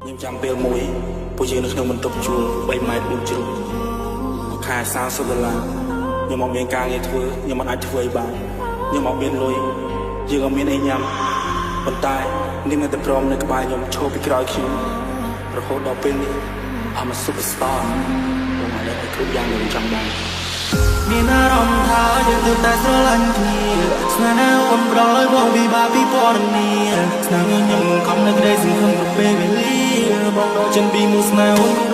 ខ្ញុំចាំពេលមួយពួកយើងនៅក្នុងបន្ទប់ជួល3 ម៉ែត្រ4ជ្រុងខែ$40ខ្ញុំអត់មានការងារធ្វើខ្ញុំមិនអាចធ្វើអីបានខ្ញុំអត់មានលុយយើងអត់មានអីញ៉ាំប៉ុន្តែនាងនៅតែព្រមនៅក្បែរខ្ញុំឈរពីក្រោយខ្ញុំរហូតដល់ពេលនេះ I'm a superstar ខ្ញុំអាចឲ្យគ្រប់យ៉ាងដែលខ្ញុំចង់បានមានអារម្មណ៍ថាយើងទើបតែស្រឡាញ់គ្នាស្នេហ៍ណាអូនប្រឡយបងពិបាកពីពណ៌នាស្នេហ៍ខ្ញុំខំនៅក្តីសង្ឃឹមគ្រប់ពេលវេលាបងដល់ចិនពីមួយស្នេហ៍អូន